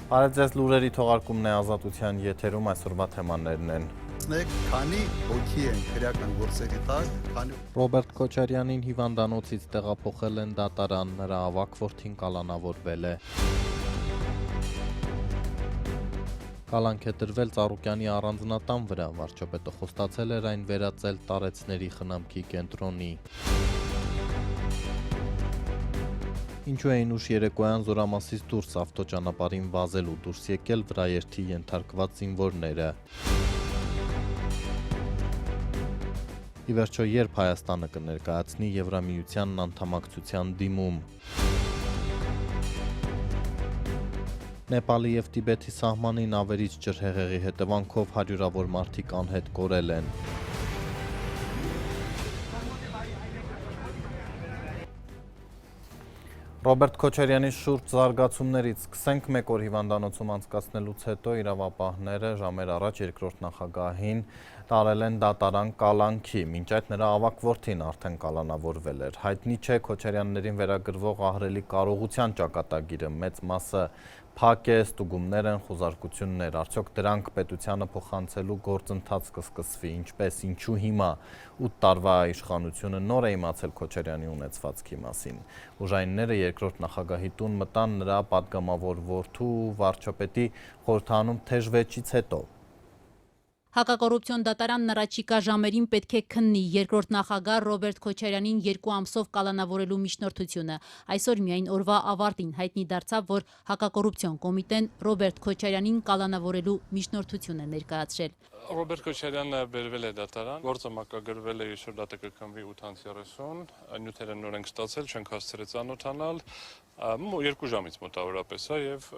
Բարև ձեզ, լուրերի թողարկումն է Ազատության եթերում, այսօրվա թեմաներն են։ Քանի հոգի են քրեական գործերի տակ, Ռոբերտ Քոչարյանին հիվանդանոցից տեղափոխել են դատարան, նրա ավագ որդին կալանավորվել է։ Կալանք է դրվել Ծառուկյանի առանձնատան վրա, վարչապետը խոստացել էր այն վերածել տարեցների խնամքի կենտրոնի։ Ինչու էին ուշ երեկոյան Զորամասից դուրս ավտոճանապարհին վազելու դուրս եկել վրաերթի ենթարկված զինվորները։ Ի վերջո երբ Հայաստանը կներկայացնի Եվրամիությանն անդամակցության դիմում։ Նեպալի և Տիբեթի սահմանին ավերիչ ջրհեղեղի հետևանքով հարյուրավոր մարդիկ անհետ կորել են։ Ռոբերտ Քոչարյանի շուրջ զարգացումներից սկսենք։ Մեկ օր հիվանդանոցում անցկացնելուց հետո իրավապահները ժամեր առաջ երկրորդ նախագահին տարել են դատարան կալանքի, մինչ այդ նրա ավագ որդին արդեն կալանավորվել էր։ Հայտնի չէ Քոչարյաններին վերագրվող ահռելի կարողության ճակատագիրը, մեծ մասը փակ է, ստուգումներ են, խուզարկություններ, արդյոք դրանք պետությանը փոխանցելու գործընթաց կսկսվի, ինչպես, ինչու հիմա 8 տարվա իշխանությունը նոր է իմացել Քոչարյանի ունեցվածքի մասին։ Ուժայինները երկրորդ նախագահի տուն մտան նրա պատգամավոր որդու վարչապետի խորհրդանում թեժ վեճից հետո։ Հակակոռուպցիոն դատարանն առաջիկա ժամերին պետք է քննի երկրորդ նախագահ Ռոբերտ Քոչարյանին 2 ամսով կալանավորելու միջնորդությունը։ Այսօր միայն օրվա ավարտին հայտնի դարձավ, որ հակակոռուպցիոն կոմիտեն Ռոբերտ Քոչարյանին կալանավորելու միջնորդություն է ներկայացրել։ Ռոբերտ Քոչարյանը բերվել է դատարան, գործը մակագրվել է այսօր դատը կքննվի 8:30, նյութերը նոր ենք ստացել, չենք հասցրել ծանոթանալ, 2 ժամից մոտավորապես է եւ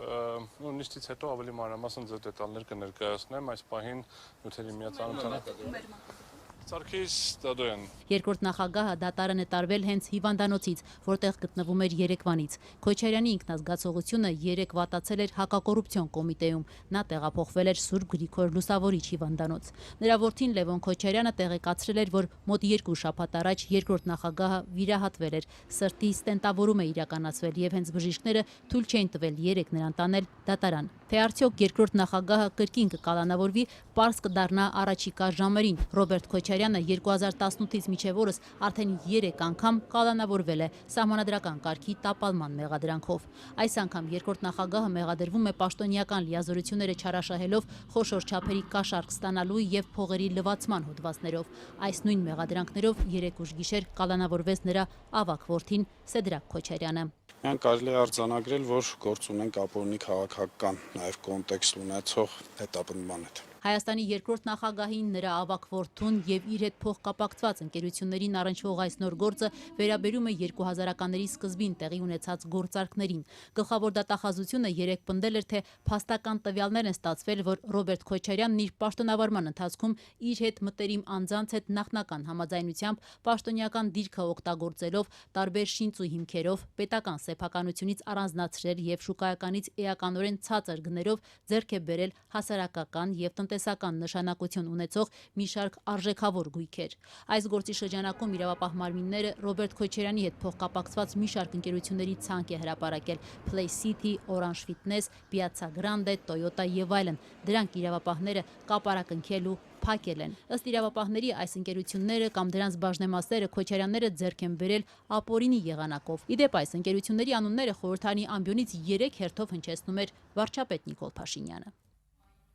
նիստից հետո ավելի մանրամասն ձեր դետալներ կներկայացնեմ, այս պահին նյութերի միած ծանոթանալ։ Սարգիս Դադոյան։ Երկրորդ նախագահը դատարան է տարվել հենց հիվանդանոցից, որտեղ գտնվում էր երեկվանից։ Քոչարյանի ինքնազգացողությունը երեկ վատացել էր հակակոռուպցիոն կոմիտեում։ Նա տեղափոխվել էր Սուրբ Գրիգոր Լուսավորիչ հիվանդանոց։ Նրա որդին Լևոն Քոչարյանը տեղեկացրել էր, որ մոտ 2 շաբաթ առաջ երկրորդ նախագահը վիրահատվել էր, սրտի ստենտավորում է իրականացվել եւ հենց բժիշկները թույլ չէին տվել երեկ նրան տանել դատարան։ Թե արդյոք երկրորդ նախագահը կրկին կկալանավորվի, պարզ կդառնա առաջիկա ժամերին։ Ռոբերտ Քոչարյանը 2018-ից մինչև օրս արդեն 3 անգամ կալանավորվել է սահմանադրական կարգի տապալման մեղադրանքով։ Այս անգամ երկրորդ նախագահը մեղադրվում է պաշտոնյական լիազորությունները չարաշահելով, խոշոր չափերի կաշառք ստանալու եւ փողերի լվացման հոդվածներով։ Այս նույն մեղադրանքներով 3 ուշգիշեր կալանավորվեց նրա ավագ որդին Սեդրակ Քոչարյանը։ Միայն կարելի է արձանագրել, որ գործ ունենք ապօրինի քաղաքական նաև կոնտեքստ ունեցող հետապնդման հետ։ Հայաստանի երկրորդ նախագահին, նրա ավագ որդուն եւ իր հետ փոխկապակցված ընկերություններին առնչվող այս նոր գործը վերաբերում է 2000-ականների սկզբին տեղի ունեցած գործարքներին։ Գլխավոր դատախազությունը երեկ պնդել էր, թե փաստական տվյալներ են ստացվել, որ Ռոբերտ Քոչարյանն իր պաշտոնավարման ընթացքում իր հետ մտերիմ անձանց հետ նախնական համաձայնությամբ պաշտոնյական դիրքը օգտագործելով տարբեր շինծ ու հիմքերով պետական սեփականությունից առանձնացրել եւ շուկայականից էականորեն ցածր գներով ձեռք է բերել հասարակական եւ տնտեսական նշանակություն ունեցող մի շարք արժեքավոր գույքեր։ Այս գործի շրջանակում իրավապահ մարմինները Ռոբերտ Քոչարյանի հետ փոխկապակցված մի շարք ընկերությունների ցանկ է հրապարակել՝ Play City, Orange Fitness, Piazza Grande, Toyota եւ այլն։ Դրանք իրավապահները կապարակնքել ու փակել են։ Ըստ իրավապահների այս ընկերությունները կամ դրանց բաժնեմասերը Քոչարյանները ձեռք են բերել ապօրինի եղանակով։ Իդեպ այս ընկերությունների անունները խորհրդանի ամբիոնից 3 հերթով հնչեցնում էր վարչապետ Նիկոլ Փաշինյանը։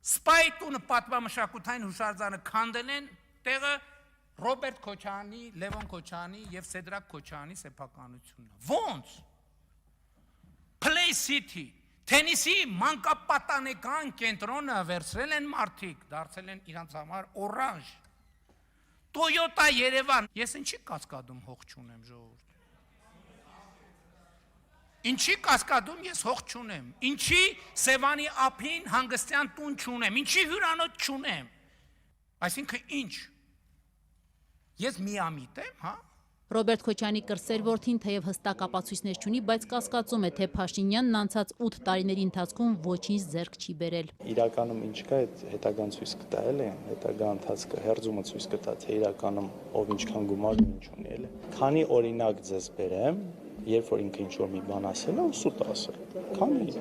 Սպայտուն պատմամշակութային հուշարձանը քանդել են տեղը Ռոբերտ Քոչարյանի, Լևոն Քոչարյանի եւ Սեդրակ Քոչարյանի սեփականությունն։ Ոնց? Play City, Թենիսի մանկապատանեկան կենտրոնը վերցրել են մարդիկ, դարձել են իրանց համար Orange, Toyota Երևան։ Ես ինչի կասկադում հող չունեմ, ժողովուրդ։ Ինչի կասկադում ես հող չունեմ, ինչի Սևանի ափին հանգստյան տուն չունեմ, ինչի հյուրանոց չունեմ, այսինքն ինչ, ես միամիտ եմ, հա? Ռոբերտ Քոչարյանի կրսեր որդին թեև հստակ ապացույցներ չունի, բայց կասկածում է, թե Փաշինյանն անցած 8 տարիների ընթացքում ոչինչ ձեռք չի բերել։ Իրականում ինչ կա, այդ հետագան ցույց կտա, էլի, հետագա ընթացքը հերձումը ցույց կտա, թե իրականում ով ինչքան գումար ու ինչ ունի, էլի։ Քանի օրինակ ձեզ բերեմ, երբ որ ինքը ինչ-որ մի բան ասել է, սուտ ասել։ Քանի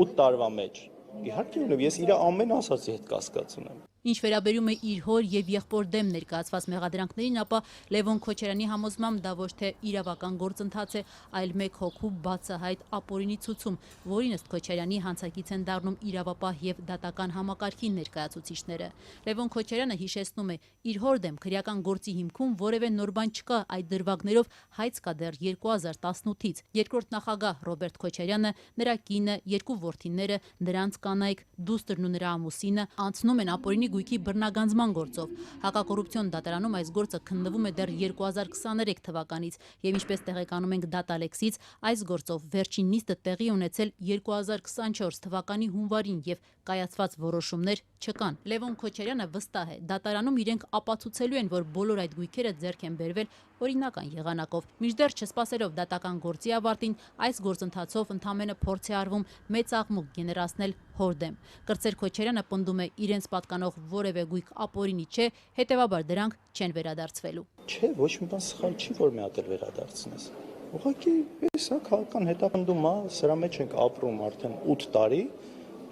8 տարվա մեջ։ Իհարկե, ես իր ամեն ասածի հետ կասկած ունեմ։ Ինչ վերաբերում է իր հոր եւ եղբոր դեմ ներկայացված մեղադրանքներին, ապա Լևոն Քոչարյանի համոզմամբ դա ոչ թե իրավական գործընթաց է, այլ մեկ հոգու բացահայտ ապօրինի ցուցում, որին ըստ Քոչարյանի հանցագից են դառնում իրավապահ եւ դատական համակարգի ներկայացուցիչները։ Լևոն Քոչարյանը հիշեցնում է, իր հոր դեմ քրեական գործի հիմքում որևէ նոր բան չկա, այդ դրվագներով հայց կա դեռ 2018-ից։ Երկրորդ նախագահ Ռոբերտ Քոչարյանը, նրա կինը, երկու որդիները, նրանց կանայք, դուստրն ու նրա ամուսինը անցնում են ապօրինի գույքի բռնագանձման գործով։ Հակակոռուպցիոն դատարանում այս գործը քննվում է դեռ 2023 թվականից եւ ինչպես տեղեկանում ենք Դատալեքսից, այս գործով վերջին նիստը տեղի ունեցել 2024 թվականի հունվարին եւ կայացված որոշումներ չկան։ Լևոն Քոչարյանը վստահ է, դատարանում իրենք ապացուցելու են, որ բոլոր այդ գույքերը ձեռք են բերվել օրինական եղանակով։ Մինչդեռ չսպասելով դատական գործի ավարտին, այս գործընթացով ընդամենը փորձ է արվում մեծ աղմուկ գեներացնել հոր դեմ։ Կրծեր Քոչարյանը պնդում է իրենց պատկանող որևէ գույք ապօրինի չէ, հետևաբար դրանք չեն վերադարձվելու։ Չէ, ոչ մի բան սխալ չի, որ մի հատ էլ վերադարձնես։ Ուղղակի սա քաղաքական հետապնդում է, սրա մեջ ենք ապրում արդեն 8 տարի,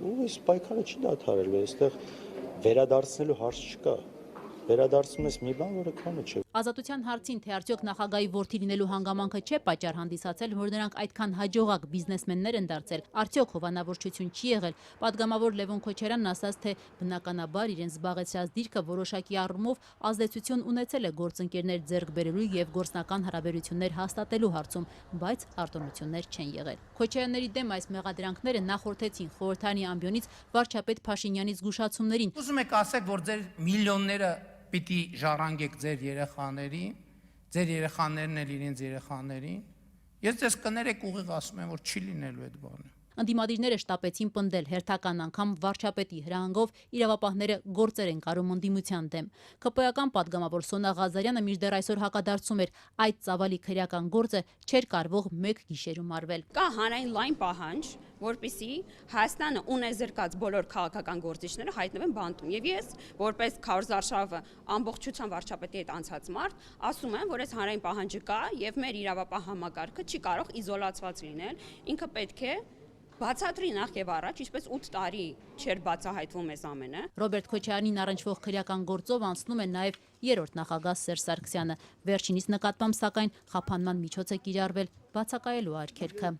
ու այս պայքարը չի դադարել, այստեղ վերադարձնելու հարց չկա։ Վերադարձում ես մի բան, որը քոնը չէ։ Ազատության հարցին, թե արդյոք նախագահի որդի լինելու հանգամանքը չէ պատճառ հանդիսացել, որ նրանք այդքան հաջողակ բիզնեսմեններ են դարձել, արդյոք հովանավորչություն չի եղել, պատգամավոր Լևոն Քոչարյանն ասաց, թե բնականաբար իրեն զբաղեցրած դիրքը որոշակի առումով ազդեցություն ունեցել է գործընկերներ ձեռք բերելու եւ գործնական հարաբերություններ հաստատելու հարցում, բայց արտոնություններ չեն եղել։ Քոչարյանների դեմ այս մեղադրանքները նախորդեցին խորհրդարանի ամբիոնից վարչապետ Փաշինյանի զգուշացումներին։ Ուզում եք ասեք, որ ձեր միլիոնները պիտի ժառանգեք ձեր երեխաներին, ձեր երեխաներն էլ իրենց երեխաներին։ Ես ձեզ կներեք ուղիղ ասում եմ, որ չի լինելու այդ բանը։ Ընդդիմադիրները շտապեցին պնդել հերթական անգամ վարչապետի հրահանգով իրավապահները գործեր են կարում ընդդիմության դեմ։ ԿՊ-ական պատգամավոր Սոնա Ղազարյանը մինչդեռ այսօր հակադարձում էր, այդ ծավալի քրեական գործը չէր կարվող մեկ գիշերում արվել։ Կա հանրային լայն պահանջ, որպեսզի Հայաստանը ունեզրկած բոլոր քաղաքական գործիչները հայտնվեն բանտում։ Եվ ես, որպես Քարոզարշավը ամբողջությամբ վարչապետի հետ անցած մարդ, ասում եմ, որ այս հանրային պահանջը կա եւ մեր իրավապահ համակարգը չի կարող իզոլացված լինել։ Ինքը պետք է բացատրի նախ եւ առաջ, ինչպես 8 տարի չէր բացահայտվում այս ամենը։ Ռոբերտ Քոչարյանին առնչվող քրեական գործով անցնում է նաև երրորդ նախագահ Սերժ Սարգսյանը։ Վերջինիս նկատմամբ սակայն խափանման միջոց է կիրառվել բացակայելու արգելքը։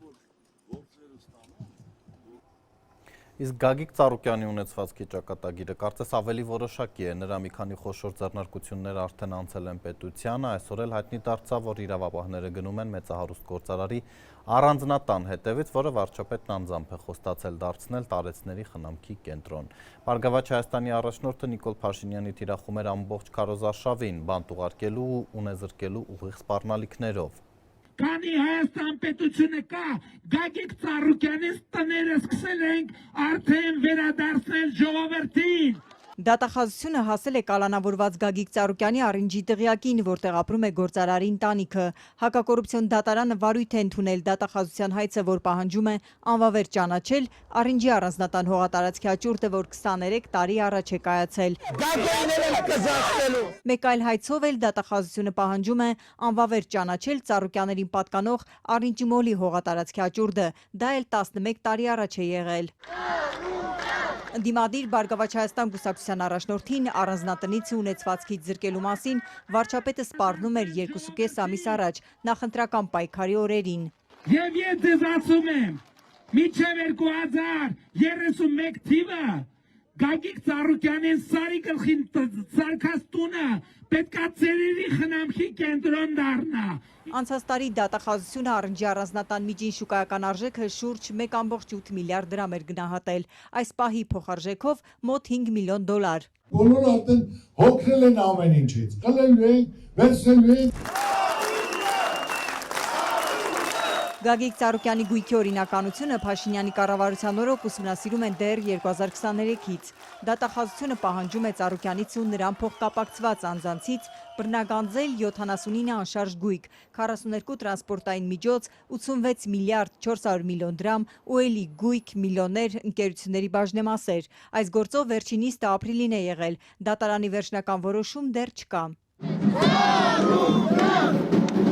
Իսկ Գագիկ Ծառուկյանի ունեցվածքի ճակատագիրը կարծես ավելի որոշակի է, նրա մի քանի խոշոր ձեռնարկություններ արդեն անցել են պետությանը, այսօր էլ հայտնի դարձավ, որ իրավապահները գնում են մեծահարուստ գործարարի առանձնատան հետևից, որը վարչապետն անձամբ է խոստացել դարձնել տարեցների խնամքի կենտրոն։ Բարգավաճ Հայաստանի առաջնորդը Նիկոլ Փաշինյանի թիրախում էր ամբողջ քարոզարշավին, բանտ ուղարկելու ու ունեզրկելու ուղիղ սպառնալիքներով։ Քանի Հայաստան պետությունը կա, Գագիկ Ծառուկյանից տները սկսել ենք արդեն վերադարձնել ժողովրդին։ Դատախազությունը հասել է կալանավորված Գագիկ Ծառուկյանի առինջի տեղյակին, որտեղ ապրում է գործարարի ընտանիքը։ Հակակոռուպցիոն դատարանը վարույթ է ընդունել դատախազության հայցը, որ պահանջում է անվավեր ճանաչել առինջի առանձնատան հողատարածքի աճուրդը, որ 23 տարի առաջ է կայացել։ Մեկ այլ հայցով էլ դատախազությունը պահանջում է անվավեր ճանաչել Ծառուկյաներին պատկանող առինջի մոլի հողատարածքի աճուրդը։ Դա էլ 11 տարի առաջ է եղել։ Ընդդիմադիր Բարգավաճ Հայաստան կուսակցության առաջնորդին առանձնատնից ունեցվածքից զրկելու մասին վարչապետը սպառնում էր 2.5 ամիս առաջ նախընտրական պայքարի օրերին։ Եվ ես ձեզ ասում եմ, մինչև 2031 թիվը Գագիկ Ծառուկյանին Սարի գլխին սարքած տունը պետքա ծերերի խնամքի կենտրոն դառնա։ Անցած տարի դատախազությունը առնջի առանձնատան միջին շուկայական արժեքը շուրջ 1.8 միլիարդ դրամ էր գնահատել, այս պահի փոխարժեքով մոտ 5 միլիոն դոլար։ Բոլորը արդեն հոգնել են ամեն ինչից, կլելու են, վերցնելու են։ Գագիկ Ծառուկյանի գույքի օրինականությունը Փաշինյանի կառավարության օրոք ուսումնասիրում են դեռ 2023-ից։ Դատախազությունը պահանջում է Ծառուկյանից ու նրան փոխկապակցված անձանցից բռնագանձել 79 անշարժ գույք, 42 տրանսպորտային միջոց, 86 միլիարդ 400 միլիոն դրամ ու էլի գույք, միլիոններ, ընկերությունների բաժնեմասեր։ Այս գործով վերջին նիստը ապրիլին է եղել, դատարանի վերջնական որոշում դեռ չկա։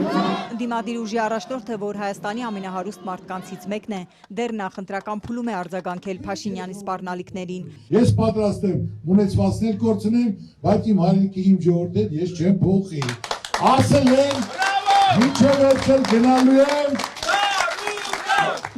Ընդդիմադիր ուժի առաջնորդը, որ Հայաստանի ամենահարուստ մարդկանցից մեկն է, դեռ նախընտրական փուլում է արձագանքել Փաշինյանի սպառնալիքներին։ Ես պատրաստ եմ ունեցվածքներ կորցնեմ, բայց իմ հայրենիքի իմ ժողովուրդը ես չեմ փոխի։ Ասել են, մինչև վերջել գնալու եմ։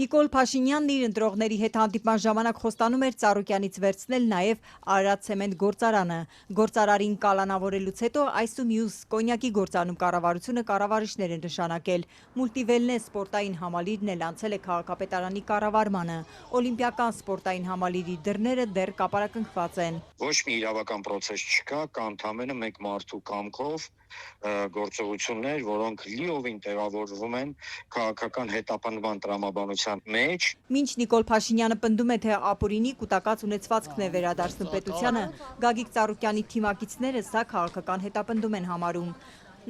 Նիկոլ Փաշինյանն իր ընտրողների հետ հանդիպման ժամանակ խոստանում էր Ծառուկյանից վերցնել նաև Արարատ ցեմենտ գործարանը։ Գործարարին կալանավորելուց հետո այս ու մյուս կոնյակի գործանում կառավարությունը կառավարիչներ են նշանակել։ Մուլտիվելնես սպորտային համալիրն էլ անցել է քաղաքապետարանի կառավարմանը։ Օլիմպիական սպորտային համալիրի դռները դեռ կապարակնքված են։ Ոչ մի իրավական process չկա, կա ընդամենը մեկ մարդու կամքով գործողություններ, որոնք լիովին տեղավորվում են քաղաքական հետապնդման տրամաբանության մեջ։ Մինչ Նիկոլ Փաշինյանը պնդում է, թե ապօրինի կուտակած ունեցվածքն է վերադարձնում պետությանը, Գագիկ Ծառուկյանի թիմակիցները սա քաղաքական հետապնդում են համարում։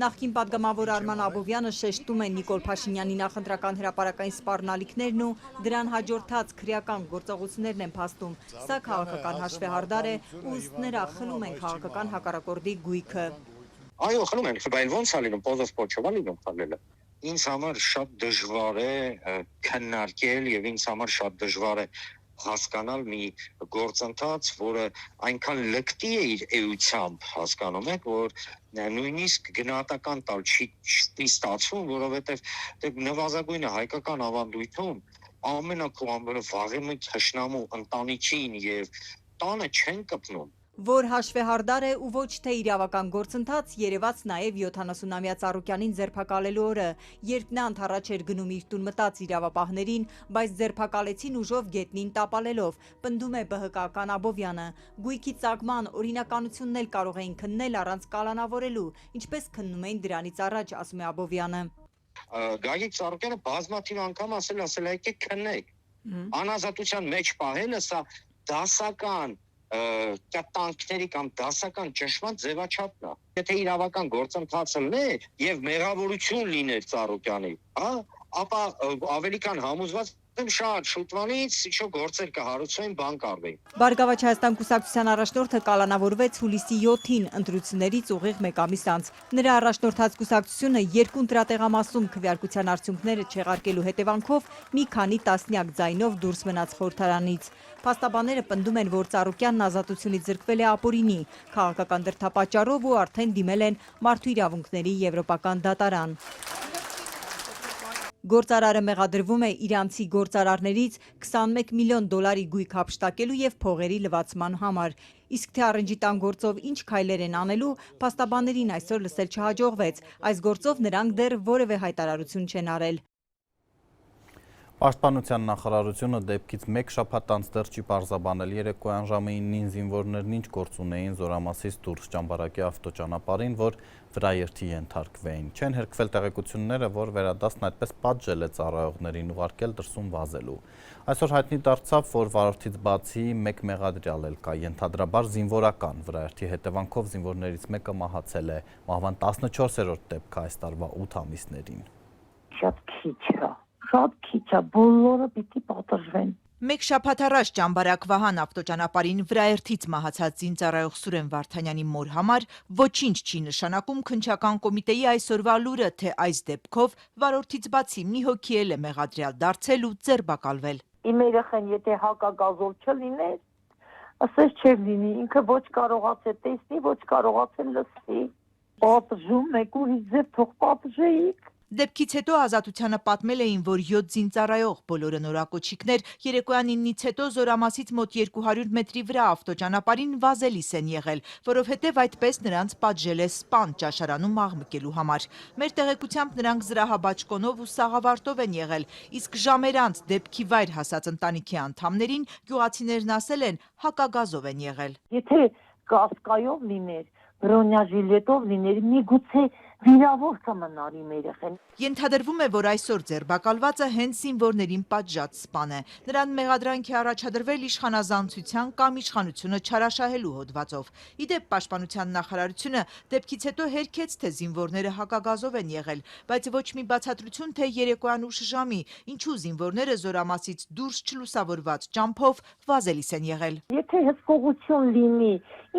Նախկին պատգամավոր Արման Աբովյանը շեշտում է Նիկոլ Փաշինյանի նախընտրական հրապարակային սպառնալիքներն ու դրան հաջորդած քրեական գործողություններն են փաստում։ Սա քաղաքական հաշվեհարդար է, ու ըստ նրա խլում են քաղաքական հակառակորդի գույքը։ Այո, խլում են, բայց ո՞նց է լինում, պոզով փոչովա լինում խլելը։ Ինձ համար շատ դժվար է քննարկել եւ ինձ համար շատ դժվար է հասկանալ մի գործընթաց, որը այնքան լկտի է իր էությամբ, հասկանում եք, որ նույնիսկ գնահատական տալ չի ստացվում, որովհետեւ նվազագույնը հայկական ավանդույթում ամենակողմը վաղեմի թշնամու ընտանիքին եւ տանը չեն կպնում։ Որ հաշվեհարդար է ու ոչ թե իրավական գործընթաց, երևաց նաև 70-ամյա Ծառուկյանին ձերբակալելու օրը, երբ նա ընդառաջ էր գնում իր տուն մտած իրավապահներին, բայց ձերբակալեցին ուժով գետնին տապալելով, պնդում է ԲՀԿ-ական Աբովյանը։ Գույքի ծագման օրինականությունն էլ կարող էին քննել առանց կալանավորելու, ինչպես քննում էին դրանից առաջ, ասում է Աբովյանը։ Գագիկ Ծառուկյանը բազմաթիվ անգամ ասել է, եկեք քննեք։ Անազատության մեջ պահելը սա դասական կտանքների կամ դասական ճշմարտ ձևաչափն է։ Եթե իրավական գործընթացը լիներ եւ մեղավորություն լիներ Ծառուկյանի, ապա ավելի քան համոզված եմ շատ շուտվանից ինչ-որ գործեր կհարուցվեն, բան կարվի։ Բարգավաճ Հայաստան կուսակցության առաջնորդը կալանավորվեց հուլիսի 7-ին ընտրություններից ուղիղ մեկ ամիս անց։ Նրա առաջնորդած կուսակցությունը երկու ընտրատեղամասում քվեարկության արդյունքները չեղարկելու հետևանքով մի քանի տասնյակ ձայնով դուրս մնաց խորհրդարանից։ Փաստաբանները պնդում են, որ Ծառուկյանն ազատությունից զրկվել է ապօրինի, քաղաքական դրդապատճառով ու արդեն դիմել են Մարդու իրավունքների եվրոպական դատարան։ Գործարարը մեղադրվում է իրանցի գործարարներից 21 միլիոն դոլարի գույք հափշտակելու եւ փողերի լվացման համար։ Իսկ թե առնջիտան գործով ինչ քայլեր են անելու, փաստաբաններին այսօր լսել չհաջողվեց։ Այս գործով նրանք դեռ որևէ հայտարարություն չեն արել։ Պաշտպանության նախարարությունը դեպքից մեկ շաբաթ անց դեռ չի պարզաբանել երեկոյան ժամը 9-ին զինվորներն ինչ գործ ունեին Զորամասից դուրս Ճամբարակի ավտոճանապարհին, որ վրաերթի ենթարկվեին։ Չեն հերկվել տեղեկությունները, որ վերադասն այդպես պատժել է ծառայողներին ուղարկել դրսում վազելու։ Այսօր հայտնի դարձավ, որ վարորդից բացի մեկ մեղադրյալ էլ կա, ենթադրաբար զինվորական վրաերթի հետևանքով զինվորներից մեկը մահացել է։ Մահվան 14-րդ դեպքը այս տարվա 8 ամիսներին։ Շատ քիչ է, բոլորը պիտի պատժվեն։ Մեկ շաբաթ առաջ Ճամբարակ Վահան ավտոճանապարհին վրաերթից մահացած զինծառայող Սուրեն Վարդանյանի մոր համար ոչինչ չի նշանակում քննչական կոմիտեի այսօրվա լուրը, թե այս դեպքով վարորդից բացի մի հոգի էլ է մեղադրյալ դարձել ու ձերբակալվել։ Իմ երեխան եթե հակագազով չլիներ, ասես չէր լինի, ինքը ոչ կարողաց է տեսնի, ոչ կարողաց է լսի։ Պատժում եք ուրիշ ձև թող պատժեիք։ Դեպքից հետո Ազատությանը պատմել էին, որ 7 զինծառայող, բոլորը նորակոչիկներ, երեկոյան 9-ից հետո Զորամասից մոտ 200 մետրի վրա ավտոճանապարհին վազելիս են եղել, որովհետև այդպես նրանց պատժել է սպան ճաշարանում աղմկելու համար։ Մեր տեղեկությամբ նրանք զրահաբաճկոնով ու սաղավարտով են եղել, իսկ ժամեր անց դեպքի վայր հասած ընտանիքի անդամներին գյուղացիներն ասել են հակագազով են եղել։ Եթե կասկայով լիներ, բրոնյաժիլետով լիներ, միգուցե վիրավոր կմնար իմ երեխան։ Ենթադրվում է, որ այսօր ձերբակալվածը հենց զինվորներին պատժած սպան է։ Նրան մեղադրանք է առաջադրվել իշխանազանցության կամ իշխանությունը չարաշահելու հոդվածով։ Իդեպ Պաշտպանության նախարարությունը դեպքից հետո հերքեց, թե զինվորները հակագազով են եղել, բայց ոչ մի բացատրություն, թե երեկոյան ուշ ժամի ինչու զինվորները Զորամասից դուրս չլուսավորված ճամփով վազելիս են եղել։ եթե հսկողություն լինի,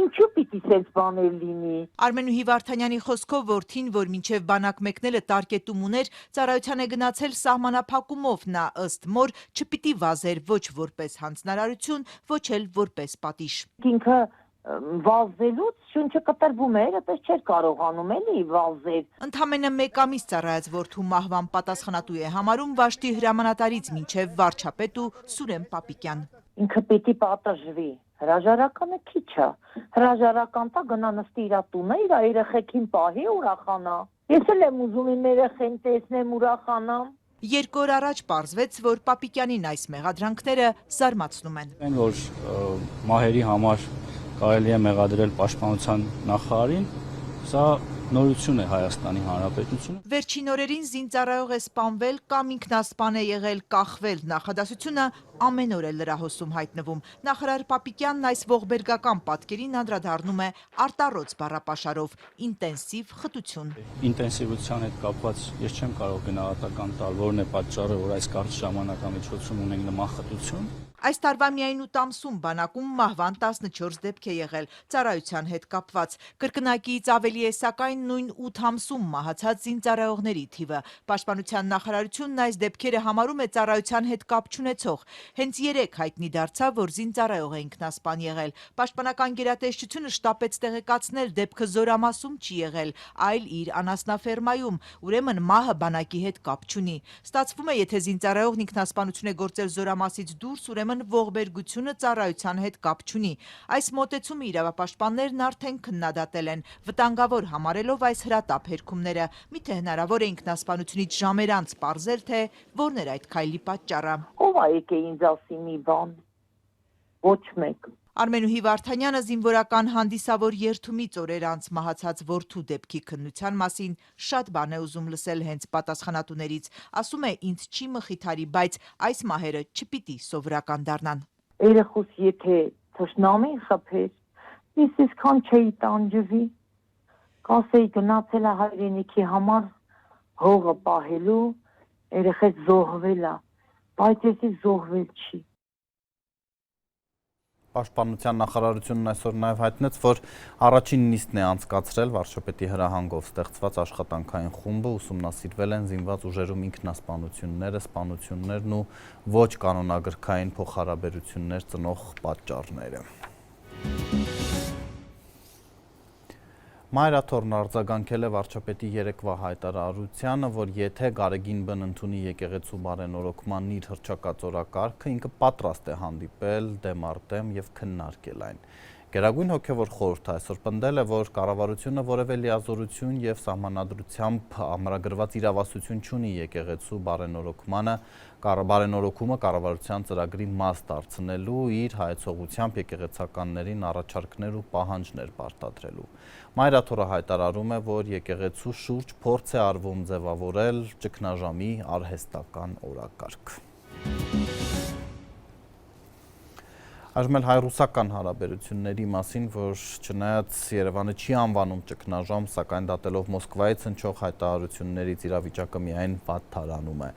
ինչու պիտի սենց բաներ լինի։ Արմենուհի Վարդանյանի խոսքով որդին, որ մինչև բանակ մեկնելը տարկետում ուներ, ծառայության է գնացել սահմանափակումով, նա ըստ մոր չպիտի վազեր ոչ որպես հանձնարարություն, ոչ էլ որպես պատիժ։ Ինքը վազելուց շունչը կտրվում էր, այդպես չէր կարողանում էլի վազել։ Ընդամենը 1 ամիս ծառայած որդու մահվան պատասխանատու է համարում Վաշտի հրամանատարից մինչև վարչապետ ու Սուրեն Պապիկյան։ Ինքը պիտի պատժվի։ Հրաժարականը քիչ է։ Հրաժարական տա գնա նստի իր տունը, իր երեխեքին պահի ուրախանա։ Ես էլ եմ ուզում իմ երեխեն տեսնեմ ուրախանամ։ 2 օր առաջ պարզվեց, որ Պապիկյանին այս մեղադրանքները զարմացնում են։ Այն որ մահերի համար կարելի է մեղադրել պաշտպանության նախարարին, սա նորություն է Հայաստանի Հանրապետությունը։ Վերջին օրերին զինծառայող է սպանվել կամ ինքնասպան է եղել, կախվել, նախադասությունը ամեն օր է լրահոսում հայտնվում։ Նախարար Պապիկյանն այս ողբերգական պատկերին անդրադառնում է արտառոց բառապաշարով՝ ինտենսիվ խտություն։ Ինտենսիվության հետ կապված ես չեմ կարող գնահատական տալ, որն է պատճառը, որ այս կարճ ժամանակամիջոցում ունենք նման խտություն։ Այս տարվա միայն 8 ամսում բանակում մահվան 14 դեպք է եղել ծառայության հետ կապված։ Կրկնակիից ավելի է սակայն նույն 8 ամսում մահացած զինծառայողների թիվը։ Պաշտպանության նախարարությունն այս դեպքերը համարում է ծառայության հետ կապ չունեցող։ Հենց 3 հայտնի դարձավ, որ զինծառայող է ինքնասպան եղել։ Պաշտպանական գերատեսչությունը շտապեց տեղեկացնել դեպքը Զորամասում չի եղել, այլ իր անասնաֆերմայում, ուրեմն մահը բանակի հետ կապ չունի։ Ստացվում է, եթե զինծառայողն ինքնասպանություն է գործել Զորամասից դուրս, ուրեմն ողբերգությունը ծառայության հետ կապ չունի։ Այս մոտեցումը իրավապաշտպաններն արդեն քննադատել են, վտանգավոր համարելով այս հրատապ հերքումները։ Միթե հնարավոր է ինքնասպանությունից ժամեր անց պարզել, թե որն էր այդ քայլի պատճառը։ Ով է եկե ինձ ասի մի բան։ Ոչ մեկ։ Արմենուհի Վարդանյանը զինվորական հանդիսավոր երթումից օրեր անց մահացած որդու դեպքի քննության մասին շատ բան է ուզում լսել հենց պատասխանատուներից։ Ասում է, ինձ չի մխիթարի, բայց այս մահերը չպիտի սովորական դառնան։ Երեխուս եթե թշնամին խփեր, ես այսքան չէի տանջվի։ Կասեի գնացել է հայրենիքի համար հողը պահելու, երեխես զոհվել է, բայց ես զոհվել չի։ Պաշտպանության նախարարությունն այսօր նաև հայտնեց, որ առաջին նիստն է անցկացրել վարչապետի հրահանգով ստեղծված աշխատանքային խումբը, ուսումնասիրվել են զինված ուժերում ինքնասպանությունները, սպանություններն ու ոչ կանոնագրքային փոխհարաբերություններ ծնող պատճառները։ Մայրաթորն արձագանքել է վարչապետի երեկվա հայտարարությանը, որ եթե Գարեգին Բ-ն ընդունի եկեղեցու բարենորոգման իր հռչակած օրակարգը, ինքը պատրաստ է հանդիպել դեմ առ դեմ եւ քննարկել այն։ Գերագույն հոգևոր խորհուրդը այսօր պնդել է, որ կառավարությունը որևէ լիազորություն եւ սահմանադրությամբ ամրագրված իրավասություն չունի եկեղեցու բարենորոգումը կառավարության ծրագրի մաս դարձնելու, իր հայեցողությամբ եկեղեցականներին առաջարկներ ու պահանջներ պարտադրելու։ Մայրաթորը հայտարարում է, որ եկեղեցու շուրջ փորձ է արվում ձևավորել ճգնաժամի արհեստական օրակարգ։ Այժմ էլ հայ-ռուսական հարաբերությունների մասին, որ չնայած Երևանը չի անվանում ճգնաժամ, սակայն դատելով Մոսկվայից հնչող հայտարարություններից իրավիճակը միայն վատթարանում է։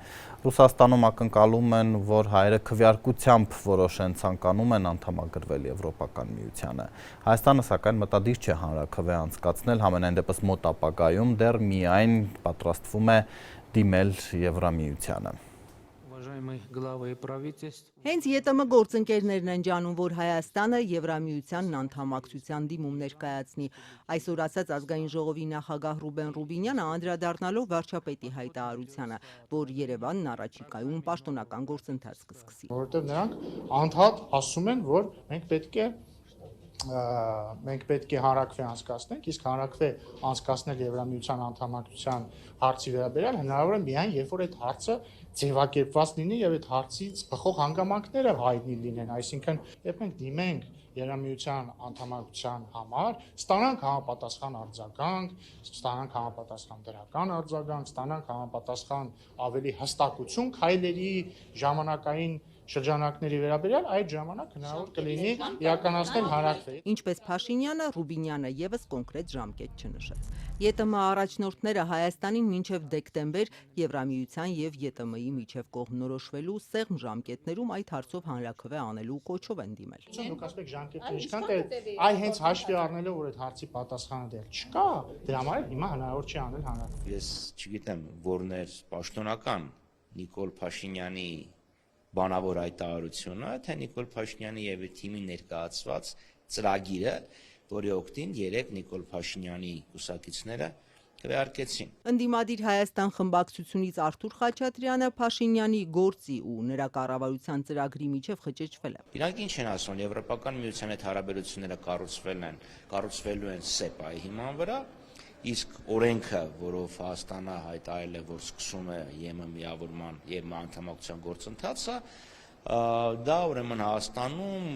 Ռուսաստանում ակնկալում են, որ հայերը քվեարկությամբ որոշեն ցանկանում են անդամագրվել Եվրոպական միությանը։ Հայաստանը սակայն մտադիր չէ հանրաքվե անցկացնել, համենայն դեպս մոտ ապագայում դեռ միայն պատրաստվում է դիմել Եվրամիությանը։ Հենց ԵՏՄ գործընկերներն են ջանում, որ Հայաստանը Եվրամիությանն անդամակցության դիմում ներկայացնի։ Այսօր ասաց ազգային ժողովի նախագահ Ռուբեն Ռուբինյանը անդրադառնալով վարչապետի հայտարարությանը, որ Երևանն առաջիկայում պաշտոնական գործընթաց կսկսի։ Որովհետև նրանք անդադ ասում են, որ մենք պետք է հանրաքվե անցկացնենք, իսկ հանրաքվե անցկացնել Եվրամիության անդամակցության հարցի վերաբերյալ հնարավոր է միայն, երբ որ այդ հարցը ձևակերպված լինի եւ այդ հարցից բխող հանգամանքները հայտնի լինեն, այսինքն երբ մենք դիմենք Եվրամիության անդամակցության համար, ստանանք համապատասխան արձագանք, ստանանք համապատասխան դրական արձագանք, ստանանք համապատասխան ավելի հստակություն քայլերի ժամանակային շրջանակների վերաբերյալ այդ ժամանակ հնարավոր կլինի իրականացնել հանրաքվե։ Ինչպես Փաշինյանը, Ռուբինյանը եւս կոնկրետ ժամկետ չնշեց։ ԵՏՄ առաջնորդները Հայաստանին մինչև դեկտեմբեր Եվրամիության եւ ԵՏՄ-ի միջև կողմնորոշվելու սեղմ ժամկետներում այդ հարցով հանրաքվե անելու կոչով են դիմել։ Դուք ասեք ժամկետը ինչքան թե այ հենց հաշվի առնելով որ այդ հարցի պատասխանը դեռ չկա, դրա համար հիմա հնարավոր չի անել հանրաքվե։ Ես չգիտեմ որն է պաշտոնական Նիկոլ Փաշինյանի բանավոր հայտարարությունը, թե Նիկոլ Փաշինյանի եւ իր թիմի ներկայացված ծրագիրը, որի օգտին երեք Նիկոլ Փաշինյանի կուսակիցները քվեարկեցին։ Ընդդիմադիր Հայաստան խմբակցությունից Արթուր Խաչատրյանը Փաշինյանի գործի ու նրա կառավարության ծրագրի միջև խճճվել է։ Իրանք ինչ են ասում, Եվրոպական միության հետ հարաբերությունները կառուցվելու են ՍԵՊԱ-ի հիման վրա, իսկ օրենքը, որով Հայաստանը հայտարարել է, որ սկսում է ԵՄ միավորման եւ անդամակցության գործընթացը, դա ուրեմն Հայաստանում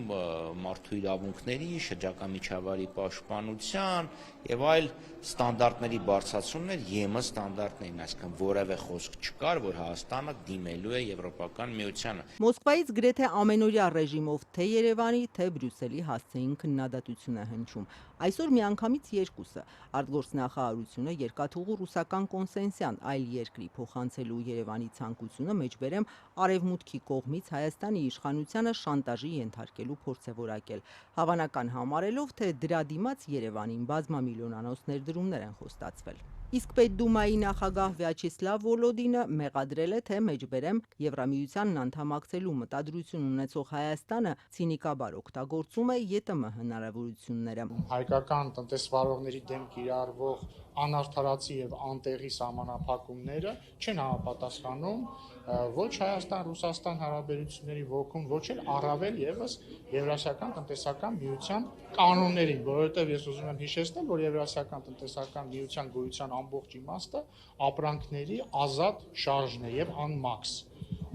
մարդու իրավունքների, շրջակա միջավայրի պաշտպանության եւ այլ ստանդարտների բարձրացումն էր ԵՄ ստանդարտներին, այսինքն որևէ խոսք չկար, որ Հայաստանը դիմելու է Եվրոպական միությանը։ Մոսկվայից գրեթե ամենօրյա ռեժիմով թե Երևանի, թե Բրյուսելի հասցեին քննադատություն է հնչում։ Այսօր միանգամից երկուսը՝ արտգործնախարարությունը երկաթուղու ռուսական կոնսենսյան այլ երկրի փոխանցելու Երևանի ցանկությունը մեջբերեմ արևմուտքի կողմից Հայաստանի իշխանությանը շանտաժի ենթարկելու փորձ է որակել, հավանական համարելով, թե դրա դիմաց Երևանին բազմամիլիոնանոց ներդրումներ են խոստացվել։ Իսկ Պետդումայի նախագահ Վյաչեսլավ Վոլոդինը մեղադրել է, թե մեջբերեմ Եվրամիությանն անդամակցելու մտադրություն ունեցող Հայաստանը ցինիկաբար օգտագործում է ԵՏՄ հնարավորությունները։ Հայկական տնտեսվարողների դեմ կիրառվող անարդարացի եւ անտեղի սահմանափակումները չեն համապատասխանում ոչ Հայաստան-Ռուսաստան հարաբերությունների ոգուն, ոչ էլ առավել եւս Եվրասիական տնտեսական միության կանոններին, որովհետեւ ես ուզում եմ հիշեցնել, որ Եվրասիական տնտեսական միության գոյության ամբողջ իմաստը ապրանքների ազատ շարժն է եւ անմաքս։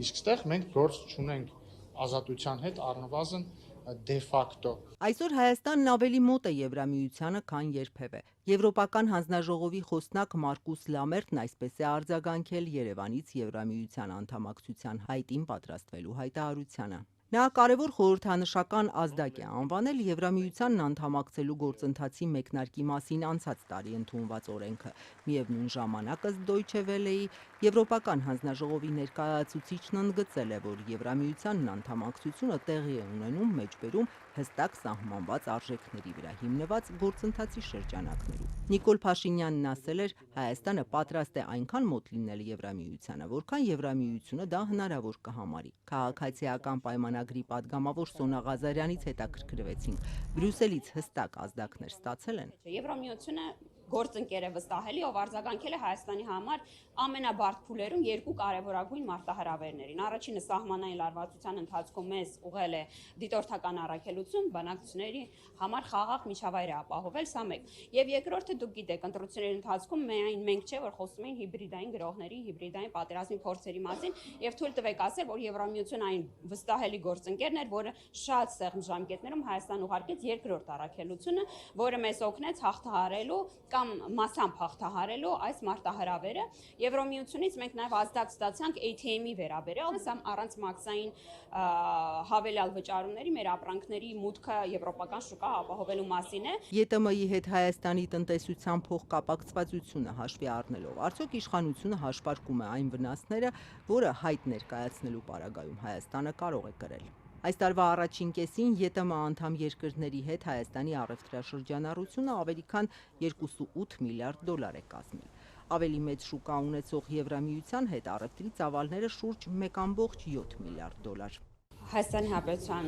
Իսկ այստեղ մենք գործ չունենք ազատության հետ առնվազն դե ֆակտո։ Այսօր Հայաստանն ավելի մոտ է Եվրամիությանը, քան երբևէ։ Եվրոպական հանձնաժողովի խոսնակ Մարկուս Լամերտն այսպես է արձագանքել Երևանից Եվրամիության անդամակցության հայտին պատրաստվելու հայտարարությանը։ Նա կարևոր խորհրդանշական ազդակ է անվանել Եվրամիությանն անդամակցելու գործընթացի մեկնարկի մասին անցած տարի ընդունված օրենքը։ Միևնույն ժամանակ ըստ Deutsche Welle-ի Եվրոպական հանձնաժողովի ներկայացուցիչն ընդգծել է, որ Եվրամիությանն անդամակցությունը տեղի է ունենում մեջբերում հստակ սահմանված արժեքների վրա հիմնված գործընթացի շրջանակներում։ Նիկոլ Փաշինյանն ասել էր, Հայաստանը պատրաստ է այնքան մոտ լինել Եվրամիությանը, որքան Եվրամիությունը դա հնարավոր կհամարի։ Քաղաքացիական պայմանագրի падգամավոր Սոնա Ղազարյանից հետաքրքրվեցինք։ Բրյուսելից հստակ ազդակներ ստացել են։ Եվրամիությունը գործընկեր է վստահելի, ով արձագանքել է Հայաստանի համար ամենաբարդ փուլերում երկու կարևորագույն մարտահրավերներին։ Առաջինը սահմանային լարվածության ընթացքում մեզ ուղղել է դիտորդական առաքելություն, բանակցությունների համար խաղաղ միջավայր է ապահովել, սա մեկ։ Եվ երկրորդը դուք գիտեք, ընտրությունների ընթացքում միայն մենք չէ, որ խոսում էին հիբրիդային գրողների, հիբրիդային պատերազմի փորձերի մասին, եւ թույլ տվեք ասել, որ Եվրամիությունը այն վստահելի գործընկերն էր, որը շատ սեղմ ժամկետներում Հայաստան ուղարկեց երկրորդ առաքելությունը, որը մեզ օգնեց հաղթահարելու կամ մասամբ հաղթահարելու այս մարտահրավերը։ Եվրոմիությունից մենք նաև ազդակ ստացանք ATM-ի վերաբերյալ, սա առանց մաքսային հավելյալ վճարումների մեր ապրանքների մուտքը եվրոպական շուկա ապահովելու մասին է։ ԵՏՄ-ի հետ Հայաստանի տնտեսության փոխկապակցվածությունը հաշվի առնելով, արդյոք իշխանությունը հաշվարկում է այն վնասները, որը հայտ ներկայացնելու պարագայում Հայաստանը կարող է կրել։ Այս տարվա առաջին կեսին ԵՏՄ անդամ երկրների հետ Հայաստանի առևտրաշրջանառությունը ավելի քան 2.8 միլիարդ դոլար է կազմել։ Ավելի մեծ շուկա ունեցող Եվրամիության հետ առևտրի ծավալները շուրջ 1.7 միլիարդ դոլար։ Հայաստանի Հանրապետության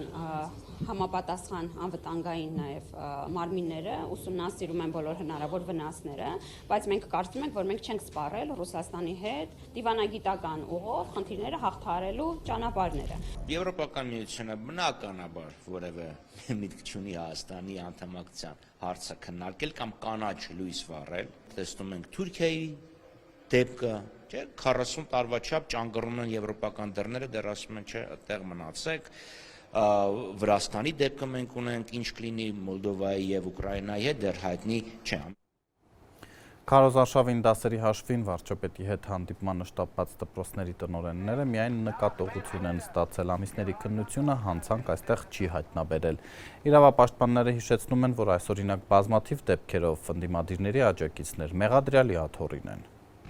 համապատասխան անվտանգային նաև մարմինները ուսումնասիրում են բոլոր հնարավոր վնասները, բայց մենք կարծում ենք, որ մենք չենք սպառել Ռուսաստանի հետ դիվանագիտական ուղով խնդիրները հաղթահարելու ճանապարհները։ Եվրոպական միությունը բնականաբար որևէ միտք չունի Հայաստանի անդամակցության հարցը քննարկել կամ կանաչ լույս վառել։ Տեսնում ենք Թուրքիայի դեպքը, չէ, 40 տարվա չափ ճանգռում են եվրոպական դռները, դեռ ասում են, չէ, այդտեղ մնացեք։ Վրաստանի դեպքը մենք ունենք, ինչ կլինի Մոլդովայի եւ Ուկրաինայի հետ դեռ հայտնի չէ։ Քարոզարշավին դասերի հաշվին վարչապետի հետ հանդիպմանը շտապված դպրոցների տնօրենները միայն նկատողություն են ստացել, ամիսների քննությունը հանցանք այստեղ չի հայտնաբերել։ Իրավապաշտպանները հիշեցնում են, որ այսօրինակ բազմաթիվ դեպքերով ընդդիմադիրների աջակիցներ մեղադրյալի աթոռին են։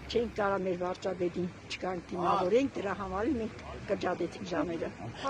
Չենք կարա մեր վարչապետին չկանք դիմավորենք, դրա համար մենք կջադեցինք ժամերը։